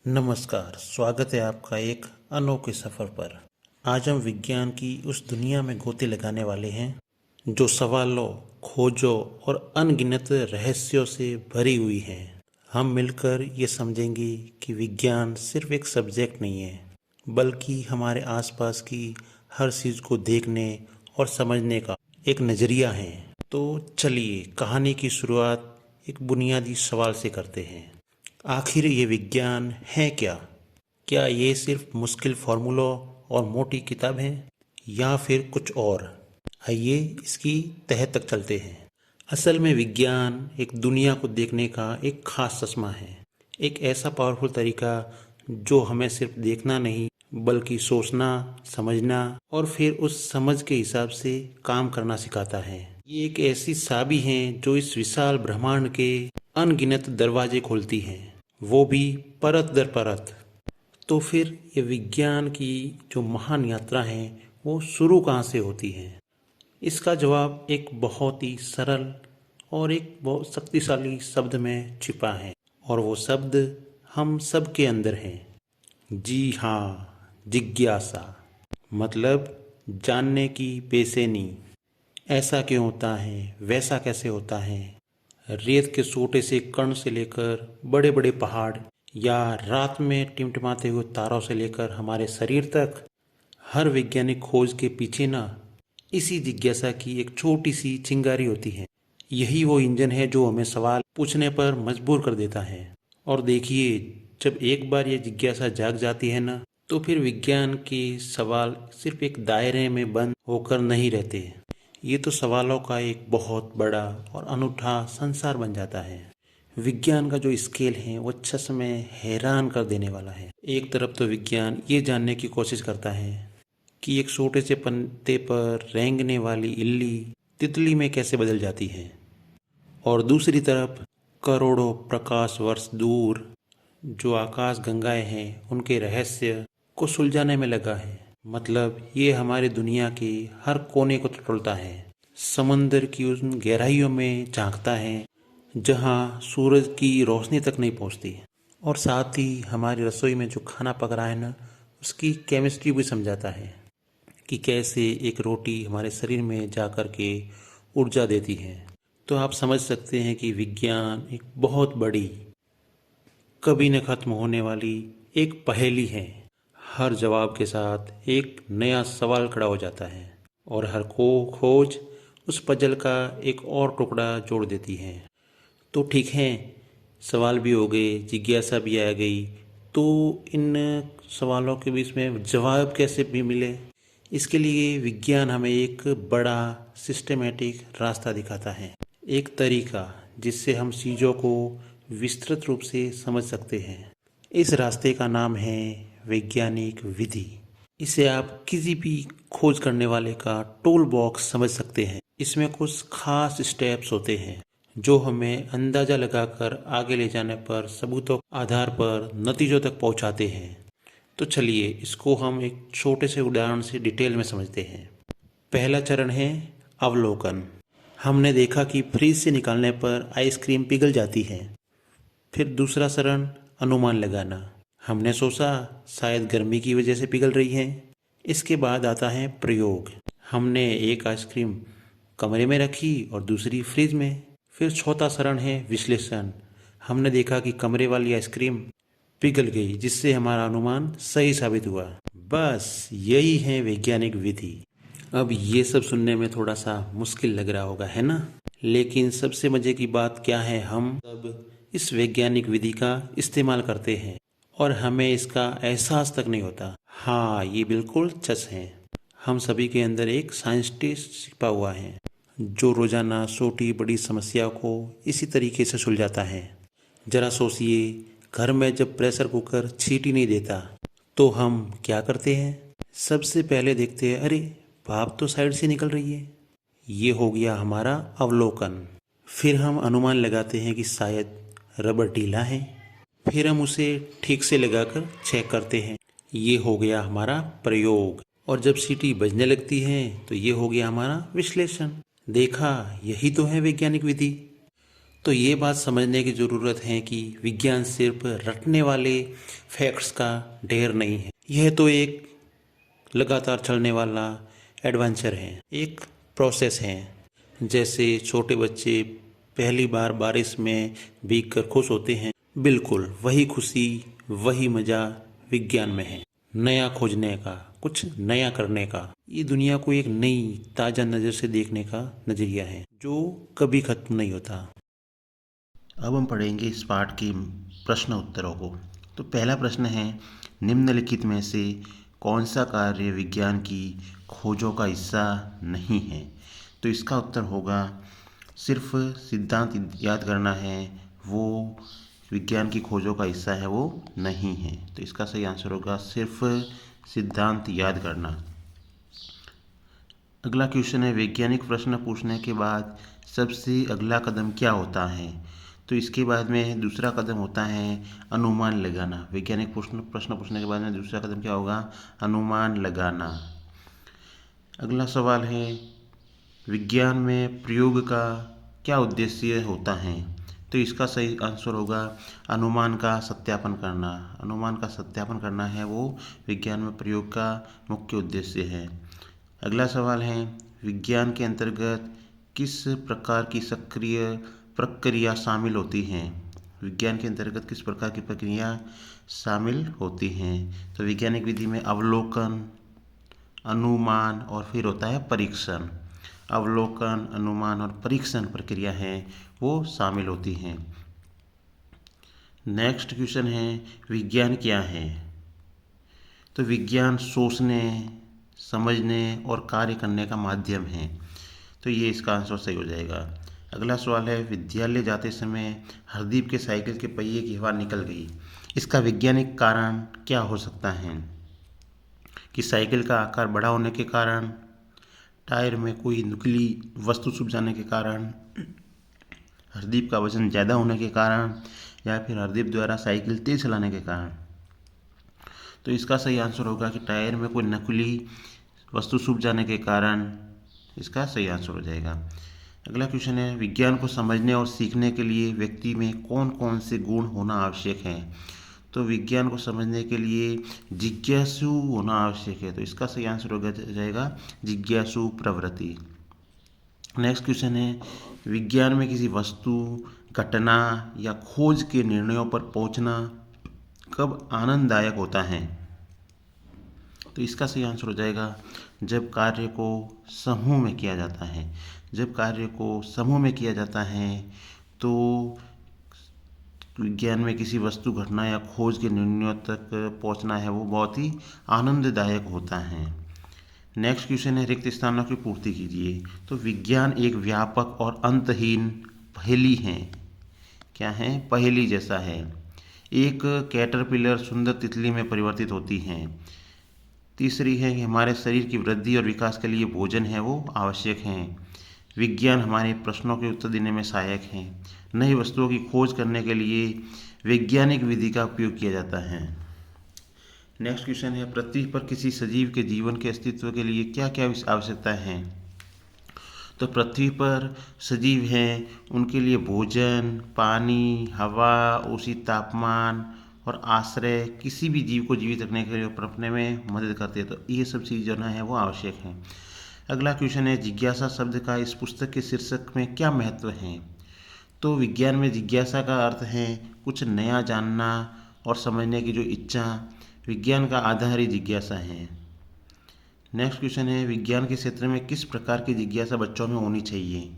नमस्कार, स्वागत है आपका एक अनोखे सफ़र पर। आज हम विज्ञान की उस दुनिया में गोते लगाने वाले हैं जो सवालों, खोजों और अनगिनत रहस्यों से भरी हुई है। हम मिलकर ये समझेंगे कि विज्ञान सिर्फ एक सब्जेक्ट नहीं है, बल्कि हमारे आसपास की हर चीज़ को देखने और समझने का एक नज़रिया है। तो चलिए कहानी की शुरुआत एक बुनियादी सवाल से करते हैं। आखिर ये विज्ञान है क्या? क्या ये सिर्फ मुश्किल फार्मूलों और मोटी किताब है या फिर कुछ और? आइए इसकी तह तक चलते हैं। असल में विज्ञान एक दुनिया को देखने का एक खास चश्मा है, एक ऐसा पावरफुल तरीका जो हमें सिर्फ देखना नहीं बल्कि सोचना, समझना और फिर उस समझ के हिसाब से काम करना सिखाता है। ये एक ऐसी चाबी है जो इस विशाल ब्रह्मांड के अनगिनत दरवाजे खोलती है, वो भी परत दर परत। तो फिर ये विज्ञान की जो महान यात्रा है वो शुरू कहाँ से होती है? इसका जवाब एक बहुत ही सरल और एक बहुत शक्तिशाली शब्द में छिपा है, और वो शब्द हम सब के अंदर है। जी हाँ, जिज्ञासा। मतलब जानने की बेचैनी। ऐसा क्यों होता है, वैसा कैसे होता है? रेत के छोटे से कण से लेकर बड़े बड़े पहाड़, या रात में टिमटिमाते हुए तारों से लेकर हमारे शरीर तक, हर वैज्ञानिक खोज के पीछे ना इसी जिज्ञासा की एक छोटी सी चिंगारी होती है। यही वो इंजन है जो हमें सवाल पूछने पर मजबूर कर देता है। और देखिए, जब एक बार ये जिज्ञासा जाग जाती है ना, तो फिर विज्ञान के सवाल सिर्फ एक दायरे में बंद होकर नहीं रहते। ये तो सवालों का एक बहुत बड़ा और अनूठा संसार बन जाता है। विज्ञान का जो स्केल है वो सच में हैरान कर देने वाला है। एक तरफ तो विज्ञान ये जानने की कोशिश करता है कि एक छोटे से पत्ते पर रेंगने वाली इल्ली तितली में कैसे बदल जाती है, और दूसरी तरफ करोड़ों प्रकाश वर्ष दूर जो आकाश गंगाएं हैं उनके रहस्य को सुलझाने में लगा है। मतलब ये हमारी दुनिया के हर कोने को टटोलता है, समंदर की उन गहराइयों में झांकता है जहाँ सूरज की रोशनी तक नहीं पहुँचती, और साथ ही हमारी रसोई में जो खाना पक रहा है ना, उसकी केमिस्ट्री भी समझाता है कि कैसे एक रोटी हमारे शरीर में जा कर के ऊर्जा देती है। तो आप समझ सकते हैं कि विज्ञान एक बहुत बड़ी, कभी न खत्म होने वाली एक पहेली है। हर जवाब के साथ एक नया सवाल खड़ा हो जाता है, और हर को खोज उस पजल का एक और टुकड़ा जोड़ देती है। तो ठीक है, सवाल भी हो गए, जिज्ञासा भी आ गई, तो इन सवालों के बीच में जवाब कैसे भी मिले, इसके लिए विज्ञान हमें एक बड़ा सिस्टमेटिक रास्ता दिखाता है, एक तरीका जिससे हम चीज़ों को विस्तृत रूप से समझ सकते हैं। इस रास्ते का नाम है वैज्ञानिक विधि। इसे आप किसी भी खोज करने वाले का टूल बॉक्स समझ सकते हैं। इसमें कुछ खास स्टेप्स होते हैं जो हमें अंदाजा लगाकर आगे ले जाने पर सबूतों के आधार पर नतीजों तक पहुंचाते हैं। तो चलिए इसको हम एक छोटे से उदाहरण से डिटेल में समझते हैं। पहला चरण है अवलोकन। हमने देखा कि फ्रीज से निकालने पर आइसक्रीम पिघल जाती है। फिर दूसरा चरण अनुमान लगाना। हमने सोचा शायद गर्मी की वजह से पिघल रही है। इसके बाद आता है प्रयोग। हमने एक आइसक्रीम कमरे में रखी और दूसरी फ्रिज में। फिर चौथा चरण है विश्लेषण। हमने देखा कि कमरे वाली आइसक्रीम पिघल गई, जिससे हमारा अनुमान सही साबित हुआ। बस यही है वैज्ञानिक विधि। अब ये सब सुनने में थोड़ा सा मुश्किल लग रहा होगा, है ना? लेकिन सबसे मजे की बात क्या है, हम सब इस वैज्ञानिक विधि का इस्तेमाल करते हैं और हमें इसका एहसास तक नहीं होता। हाँ, ये बिल्कुल सच है। हम सभी के अंदर एक साइंटिस्ट छिपा हुआ है जो रोजाना छोटी बड़ी समस्या को इसी तरीके से सुलझाता है। जरा सोचिए, घर में जब प्रेशर कुकर सीटी नहीं देता तो हम क्या करते हैं? सबसे पहले देखते हैं, अरे भाप तो साइड से निकल रही है। ये हो गया हमारा अवलोकन। फिर हम अनुमान लगाते हैं कि शायद रबर ढीला है। फिर हम उसे ठीक से लगाकर चेक करते हैं। ये हो गया हमारा प्रयोग। और जब सीटी बजने लगती है तो ये हो गया हमारा विश्लेषण। देखा, यही तो है वैज्ञानिक विधि। तो ये बात समझने की ज़रूरत है कि विज्ञान सिर्फ रटने वाले फैक्ट्स का ढेर नहीं है। यह तो एक लगातार चलने वाला एडवेंचर है, एक प्रोसेस है। जैसे छोटे बच्चे पहली बार बारिश में भीगकर खुश होते हैं, बिल्कुल वही खुशी, वही मज़ा विज्ञान में है। नया खोजने का, कुछ नया करने का, ये दुनिया को एक नई ताज़ा नज़र से देखने का नज़रिया है जो कभी ख़त्म नहीं होता। अब हम पढ़ेंगे इस पाठ के प्रश्न उत्तरों को। तो पहला प्रश्न है, निम्नलिखित में से कौन सा कार्य विज्ञान की खोजों का हिस्सा नहीं है? तो इसका उत्तर होगा, सिर्फ सिद्धांत याद करना है वो विज्ञान की खोजों का हिस्सा है, वो नहीं है। तो इसका सही आंसर होगा सिर्फ सिद्धांत याद करना। अगला क्वेश्चन है, वैज्ञानिक प्रश्न पूछने के बाद सबसे अगला कदम क्या होता है? तो इसके बाद में दूसरा कदम होता है अनुमान लगाना। वैज्ञानिक प्रश्न पूछने के बाद में दूसरा कदम क्या होगा? अनुमान लगाना। अगला सवाल है, विज्ञान में प्रयोग का क्या उद्देश्य होता है? तो इसका सही आंसर होगा अनुमान का सत्यापन करना। अनुमान का सत्यापन करना है वो विज्ञान में प्रयोग का मुख्य उद्देश्य है। अगला सवाल है, विज्ञान के अंतर्गत किस प्रकार की सक्रिय प्रक्रिया शामिल होती हैं? विज्ञान के अंतर्गत किस प्रकार की प्रक्रिया शामिल होती हैं? तो वैज्ञानिक विधि में अवलोकन, अनुमान और फिर होता है परीक्षण। अवलोकन, अनुमान और परीक्षण प्रक्रिया है वो शामिल होती हैं। नेक्स्ट क्वेश्चन है, विज्ञान क्या है? तो विज्ञान सोचने, समझने और कार्य करने का माध्यम है। तो ये इसका आंसर सही हो जाएगा। अगला सवाल है, विद्यालय जाते समय हरदीप के साइकिल के पहिए की हवा निकल गई। इसका वैज्ञानिक कारण क्या हो सकता है? कि साइकिल का आकार बड़ा होने के कारण, टायर में कोई नुकीली वस्तु छुप जाने के कारण, हरदीप का वजन ज़्यादा होने के कारण, या फिर हरदीप द्वारा साइकिल तेज चलाने के कारण। तो इसका सही आंसर होगा कि टायर में कोई नकली वस्तु छुप जाने के कारण इसका सही आंसर हो जाएगा। अगला क्वेश्चन है, विज्ञान को समझने और सीखने के लिए व्यक्ति में कौन कौन से गुण होना आवश्यक है? तो विज्ञान को समझने के लिए जिज्ञासु होना आवश्यक है। तो इसका सही आंसर हो जाएगा जिज्ञासु प्रवृत्ति। नेक्स्ट क्वेश्चन है, विज्ञान में किसी वस्तु, घटना या खोज के निर्णयों पर पहुंचना कब आनंददायक होता है? तो इसका सही आंसर हो जाएगा जब कार्य को समूह में किया जाता है। जब कार्य को समूह में किया जाता है तो विज्ञान में किसी वस्तु, घटना या खोज के निर्णयों तक पहुंचना है वो बहुत ही आनंददायक होता है। नेक्स्ट क्वेश्चन है, रिक्त स्थानों की पूर्ति कीजिए। तो विज्ञान एक व्यापक और अंतहीन पहेली है। क्या है? पहेली जैसा है। एक कैटरपिलर सुंदर तितली में परिवर्तित होती हैं। तीसरी है कि हमारे शरीर की वृद्धि और विकास के लिए भोजन है वो आवश्यक हैं। विज्ञान हमारे प्रश्नों के उत्तर देने में सहायक है। नई वस्तुओं की खोज करने के लिए वैज्ञानिक विधि का उपयोग किया जाता है। नेक्स्ट क्वेश्चन है, पृथ्वी पर किसी सजीव के जीवन के अस्तित्व के लिए क्या क्या आवश्यकताएं हैं? तो पृथ्वी पर सजीव हैं उनके लिए भोजन, पानी, हवा, उचित तापमान और आश्रय किसी भी जीव को जीवित रखने के लिए रखने में मदद करते हैं। तो ये सब चीज़ जो है वो आवश्यक है। अगला क्वेश्चन है, जिज्ञासा शब्द का इस पुस्तक के शीर्षक में क्या महत्व है? तो विज्ञान में जिज्ञासा का अर्थ है कुछ नया जानना और समझने की जो इच्छा। विज्ञान का आधार ही जिज्ञासा है। नेक्स्ट क्वेश्चन है, विज्ञान के क्षेत्र में किस प्रकार की जिज्ञासा बच्चों में होनी चाहिए?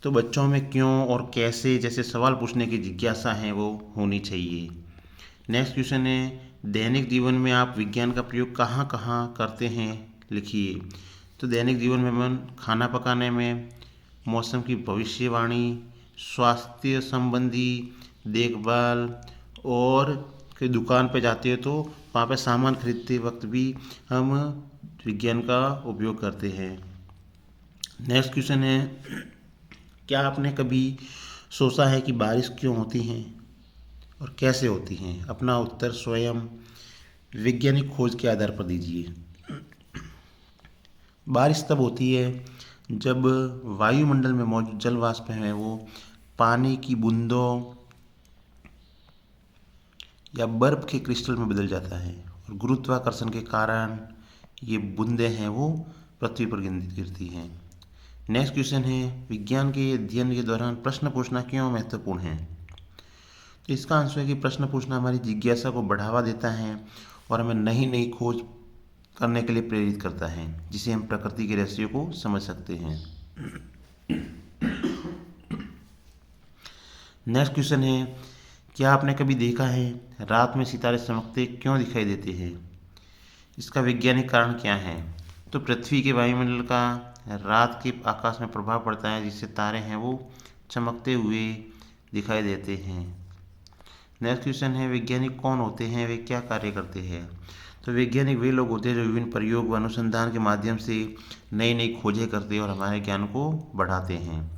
तो बच्चों में क्यों और कैसे जैसे सवाल पूछने की जिज्ञासा है वो होनी चाहिए। नेक्स्ट क्वेश्चन है, दैनिक जीवन में आप विज्ञान का प्रयोग कहाँ कहाँ करते हैं, लिखिए। तो दैनिक जीवन में हम खाना पकाने में, मौसम की भविष्यवाणी, स्वास्थ्य संबंधी देखभाल, और कि दुकान पे जाते हो तो वहाँ पे सामान खरीदते वक्त भी हम विज्ञान का उपयोग करते हैं। नेक्स्ट क्वेश्चन है, क्या आपने कभी सोचा है कि बारिश क्यों होती हैं और कैसे होती हैं? अपना उत्तर स्वयं वैज्ञानिक खोज के आधार पर दीजिए। बारिश तब होती है जब वायुमंडल में मौजूद जल वाष्प हैं वो पानी की बूंदों या बर्फ के क्रिस्टल में बदल जाता है और गुरुत्वाकर्षण के कारण ये बूंदें हैं वो पृथ्वी पर गिरती हैं। नेक्स्ट क्वेश्चन है, विज्ञान के अध्ययन के दौरान प्रश्न पूछना क्यों महत्वपूर्ण है? तो इसका आंसर है कि प्रश्न पूछना हमारी जिज्ञासा को बढ़ावा देता है और हमें नई नई खोज करने के लिए प्रेरित करता है, जिसे हम प्रकृति के रहस्यों को समझ सकते हैं। नेक्स्ट क्वेश्चन है, क्या आपने कभी देखा है रात में सितारे चमकते क्यों दिखाई देते हैं? इसका वैज्ञानिक कारण क्या है? तो पृथ्वी के वायुमंडल का रात के आकाश में प्रभाव पड़ता है, जिससे तारे हैं वो चमकते हुए दिखाई देते हैं। नेक्स्ट क्वेश्चन है, वैज्ञानिक कौन होते हैं, वे क्या कार्य करते हैं? तो वैज्ञानिक वे लोग होते हैं जो विभिन्न प्रयोग व अनुसंधान के माध्यम से नई नई खोजें करते हैं और हमारे ज्ञान को बढ़ाते हैं।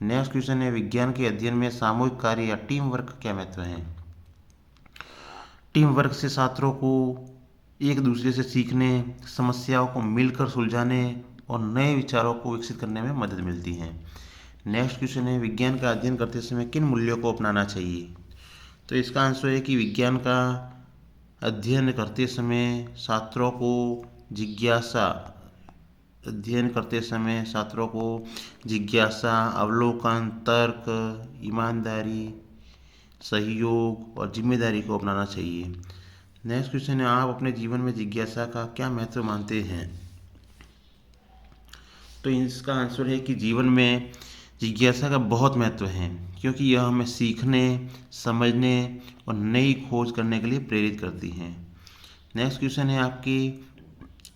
नेक्स्ट क्वेश्चन है, विज्ञान के अध्ययन में सामूहिक कार्य या टीम वर्क का क्या महत्व है? टीम वर्क से छात्रों को एक दूसरे से सीखने, समस्याओं को मिलकर सुलझाने और नए विचारों को विकसित करने में मदद मिलती है। नेक्स्ट क्वेश्चन है, विज्ञान का अध्ययन करते समय किन मूल्यों को अपनाना चाहिए? तो इसका आंसर है कि विज्ञान का अध्ययन करते समय छात्रों को जिज्ञासा, अवलोकन, तर्क, ईमानदारी, सहयोग और जिम्मेदारी को अपनाना चाहिए। नेक्स्ट क्वेश्चन है, आप अपने जीवन में जिज्ञासा का क्या महत्व मानते हैं? तो इसका आंसर है कि जीवन में जिज्ञासा का बहुत महत्व है, क्योंकि यह हमें सीखने, समझने और नई खोज करने के लिए प्रेरित करती है। नेक्स्ट क्वेश्चन है, आपके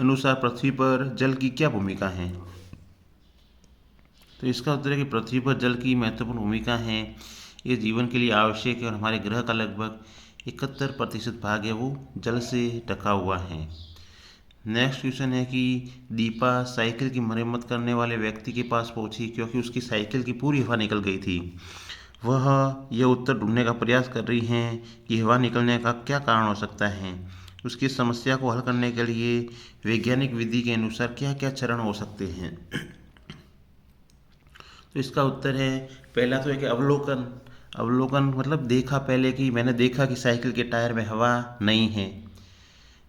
अनुसार पृथ्वी पर जल की क्या भूमिका है? तो इसका उत्तर है कि पृथ्वी पर जल की महत्वपूर्ण भूमिका है। ये जीवन के लिए आवश्यक है और हमारे ग्रह का लगभग 71% भाग है वो जल से ढका हुआ है। नेक्स्ट क्वेश्चन है कि दीपा साइकिल की मरम्मत करने वाले व्यक्ति के पास पहुंची क्योंकि उसकी साइकिल की पूरी हवा निकल गई थी। वह यह उत्तर ढूंढने का प्रयास कर रही हैं कि हवा निकलने का क्या कारण हो सकता है। उसकी समस्या को हल करने के लिए वैज्ञानिक विधि के अनुसार क्या क्या चरण हो सकते हैं? तो इसका उत्तर है, पहला तो है कि अवलोकन मतलब देखा, पहले कि मैंने देखा कि साइकिल के टायर में हवा नहीं है।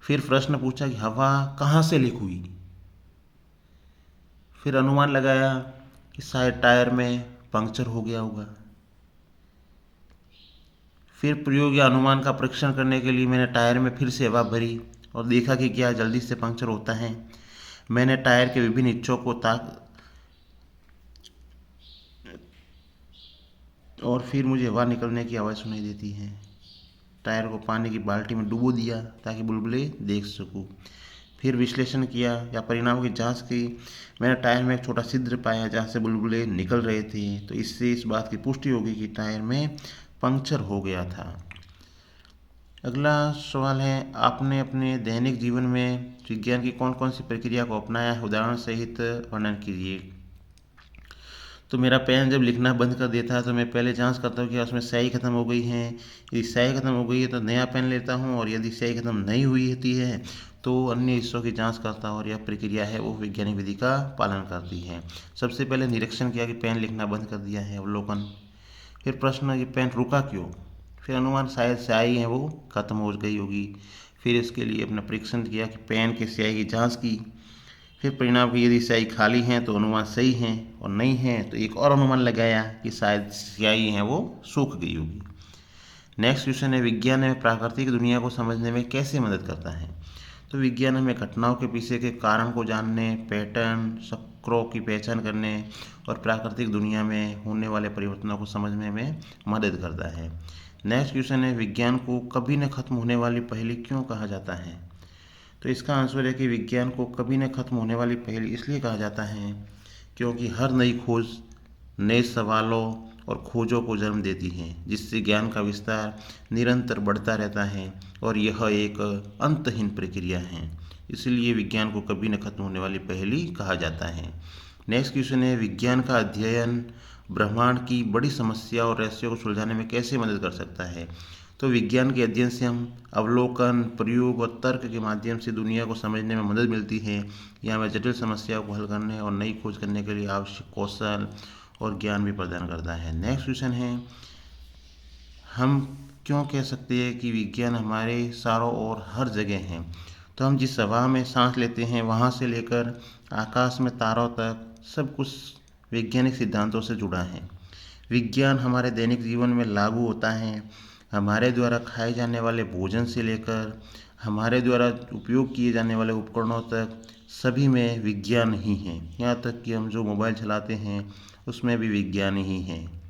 फिर प्रश्न पूछा कि हवा कहाँ से लीक हुई। फिर अनुमान लगाया कि शायद टायर में पंक्चर हो गया होगा। फिर प्रयोग या अनुमान का परीक्षण करने के लिए मैंने टायर में फिर से हवा भरी और देखा कि क्या जल्दी से पंक्चर होता है। मैंने टायर के विभिन्न हिस्सों को और फिर मुझे हवा निकलने की आवाज़ सुनाई देती है। टायर को पानी की बाल्टी में डुबो दिया ताकि बुलबुले देख सकूं। फिर विश्लेषण किया या परिणामों की जांच की। मैंने टायर में एक छोटा छिद्र पाया जहां से बुलबुले निकल रहे थे, तो इससे इस बात की पुष्टि होगी कि टायर में पंक्चर हो गया था। अगला सवाल है, आपने अपने दैनिक जीवन में विज्ञान की कौन कौन सी प्रक्रिया को अपनाया है, उदाहरण सहित वर्णन कीजिए। तो मेरा पेन जब लिखना बंद कर देता है तो मैं पहले जांच करता हूँ कि उसमें स्याही खत्म हो गई है। यदि स्याही खत्म हो गई है तो नया पेन लेता हूँ, और यदि स्याही खत्म नहीं हुई होती है तो अन्य हिस्सों की जांच करता हूँ, और यह प्रक्रिया है वो वैज्ञानिक विधि का पालन करती है। सबसे पहले निरीक्षण किया कि पेन लिखना बंद कर दिया है, अवलोकन। फिर प्रश्न, ये पेन रुका क्यों। फिर अनुमान, शायद स्याही है वो खत्म हो गई होगी। फिर इसके लिए अपना परीक्षण किया कि पेन की स्याही की जाँच की। फिर परिणाम की यदि स्याही खाली है तो अनुमान सही है, और नहीं है तो एक और अनुमान लगाया कि शायद स्याही है वो सूख गई होगी। नेक्स्ट क्वेश्चन है, विज्ञान हमें प्राकृतिक दुनिया को समझने में कैसे मदद करता है। तो विज्ञान हमें घटनाओं के पीछे के कारण को जानने, पैटर्न, चक्रों की पहचान करने और प्राकृतिक दुनिया में होने वाले परिवर्तनों को समझने में मदद करता है। नेक्स्ट क्वेश्चन है, विज्ञान को कभी न खत्म होने वाली पहेली क्यों कहा जाता है। तो इसका आंसर है कि विज्ञान को कभी न खत्म होने वाली पहेली इसलिए कहा जाता है क्योंकि हर नई खोज नए सवालों और खोजों को जन्म देती है, जिससे ज्ञान का विस्तार निरंतर बढ़ता रहता है और यह एक अंतहीन प्रक्रिया है। इसलिए विज्ञान को कभी न खत्म होने वाली पहेली कहा जाता है। नेक्स्ट क्वेश्चन है, विज्ञान का अध्ययन ब्रह्मांड की बड़ी समस्या और रहस्यों को सुलझाने में कैसे मदद कर सकता है। तो विज्ञान के अध्ययन से हम अवलोकन, प्रयोग और तर्क के माध्यम से दुनिया को समझने में मदद मिलती है। यह हमें जटिल समस्याओं को हल करने और नई खोज करने के लिए आवश्यक कौशल और ज्ञान भी प्रदान करता है। नेक्स्ट क्वेश्चन है, हम क्यों कह सकते हैं कि विज्ञान हमारे चारों ओर हर जगह है? तो हम जिस हवा में सांस लेते हैं वहाँ से लेकर आकाश में तारों तक सब कुछ वैज्ञानिक सिद्धांतों से जुड़ा है। विज्ञान हमारे दैनिक जीवन में लागू होता है। हमारे द्वारा खाए जाने वाले भोजन से लेकर हमारे द्वारा उपयोग किए जाने वाले उपकरणों तक सभी में विज्ञान ही है। यहाँ तक कि हम जो मोबाइल चलाते हैं उसमें भी विज्ञान ही है।